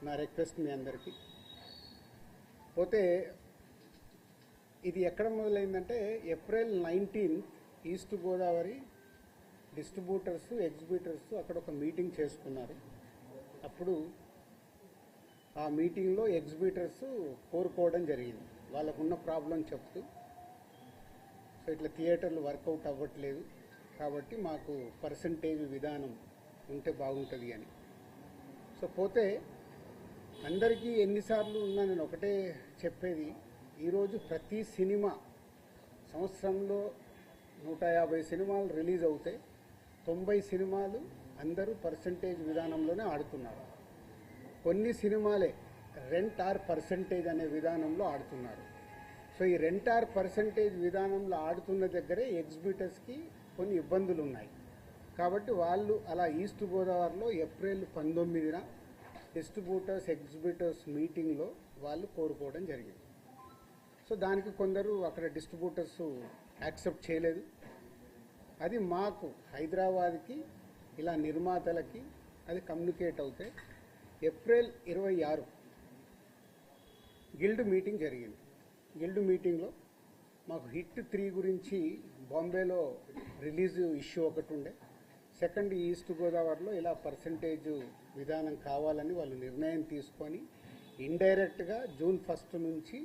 నా రిక్వెస్ట్ మీ అందరికీ. పోతే ఇది ఎక్కడ మొదలైందంటే April 19 east Godavari distributors exhibitors అక్కడ ఒక మీటింగ్ చేసుకున్నారు. అప్పుడు ఆ మీటింగ్లో ఎగ్జిబ్యూటర్స్ కోరుకోవడం జరిగింది, వాళ్ళకున్న ప్రాబ్లం చెప్తూ. సో ఇట్లా థియేటర్లు వర్కౌట్ అవ్వట్లేదు కాబట్టి మాకు పర్సంటేజ్ విధానం ఉంటే బాగుంటుంది అని. సో పోతే అందరికీ ఎన్నిసార్లు ఉన్నా నేను ఒకటే చెప్పేది, ఈరోజు ప్రతి సినిమా సంవత్సరంలో 150 సినిమాలు రిలీజ్ అవుతాయి, 90 సినిమాలు అందరూ పర్సంటేజ్ విధానంలోనే ఆడుతున్నారు. కొన్ని సినిమాలే రెంట్ ఆర్ పర్సంటేజ్ అనే విధానంలో ఆడుతున్నారు. సో ఈ రెంట్ ఆర్ పర్సంటేజ్ విధానంలో ఆడుతున్న దగ్గరే ఎగ్జిబ్యూటర్స్కి కొన్ని ఇబ్బందులు ఉన్నాయి. కాబట్టి వాళ్ళు అలా ఈస్ట్ గోదావరిలో ఏప్రిల్ 19న డిస్ట్రిబ్యూటర్స్ ఎగ్జిబ్యూటర్స్ మీటింగ్లో వాళ్ళు కోరుకోవడం జరిగింది. సో దానికి కొందరు అక్కడ డిస్ట్రిబ్యూటర్స్ యాక్సెప్ట్ చేయలేదు. అది మాకు హైదరాబాద్కి ఇలా నిర్మాతలకి అది కమ్యూనికేట్ అవుతే ఏప్రిల్ 26 గిల్డ్ మీటింగ్ జరిగింది. గిల్డ్ మీటింగ్లో మాకు హిట్ 3 గురించి బాంబేలో రిలీజ్ ఇష్యూ ఒకటి ఉండే, సెకండ్ ఈస్ట్ గోదావరిలో ఇలా పర్సంటేజ్ విధానం కావాలని వాళ్ళు నిర్ణయం తీసుకొని ఇండైరెక్ట్గా జూన్ 1 నుంచి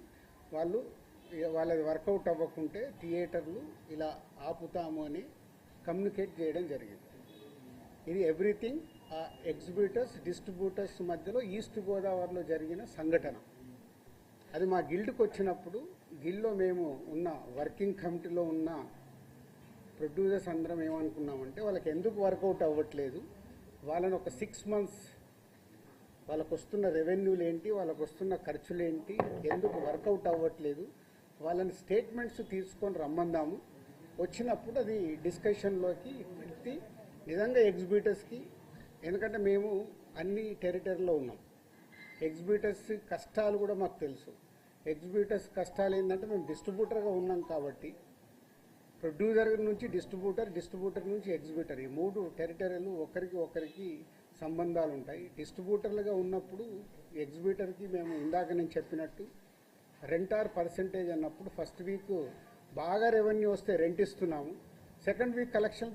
వాళ్ళది వర్కౌట్ అవ్వకుంటే థియేటర్లు ఇలా ఆపుతాము అని కమ్యూనికేట్ చేయడం జరిగింది. ఇది ఎవ్రీథింగ్ ఆ ఎగ్జిబ్యూటర్స్ డిస్ట్రిబ్యూటర్స్ మధ్యలో ఈస్ట్ గోదావరిలో జరిగిన సంఘటన. అది మా గిల్డ్కి వచ్చినప్పుడు గిల్డ్లో మేము ఉన్న వర్కింగ్ కమిటీలో ఉన్న ప్రొడ్యూసర్స్ అందరం ఏమనుకున్నామంటే, వాళ్ళకి ఎందుకు వర్కౌట్ అవ్వట్లేదు, వాళ్ళని ఒక 6 months వాళ్ళకు వస్తున్న రెవెన్యూలు ఏంటి, వాళ్ళకు వస్తున్న ఖర్చులు ఏంటి, ఎందుకు వర్కౌట్ అవ్వట్లేదు, వాళ్ళని స్టేట్మెంట్స్ తీసుకొని రమ్మందాము. వచ్చినప్పుడు అది డిస్కషన్లోకి పెట్టి నిజంగా ఎగ్జిబ్యూటర్స్కి, ఎందుకంటే మేము అన్ని టెరిటరీలో ఉన్నాం, ఎగ్జిబ్యూటర్స్ కష్టాలు కూడా మాకు తెలుసు. ఎగ్జిబ్యూటర్స్ కష్టాలు ఏంటంటే మేము డిస్ట్రిబ్యూటర్గా ఉన్నాం కాబట్టి ప్రొడ్యూసర్ నుంచి డిస్ట్రిబ్యూటర్, డిస్ట్రిబ్యూటర్ నుంచి ఎగ్జిబ్యూటర్, ఈ 3 టెరిటరీలు ఒకరికి సంబంధాలు ఉంటాయి. డిస్ట్రిబ్యూటర్లుగా ఉన్నప్పుడు ఎగ్జిబ్యూటర్కి మేము ఇందాక నేను చెప్పినట్టు రెంట్ ఆర్ పర్సంటేజ్ అన్నప్పుడు ఫస్ట్ వీక్ బాగా రెవెన్యూ వస్తే రెంట్ ఇస్తున్నాము, సెకండ్ వీక్ కలెక్షన్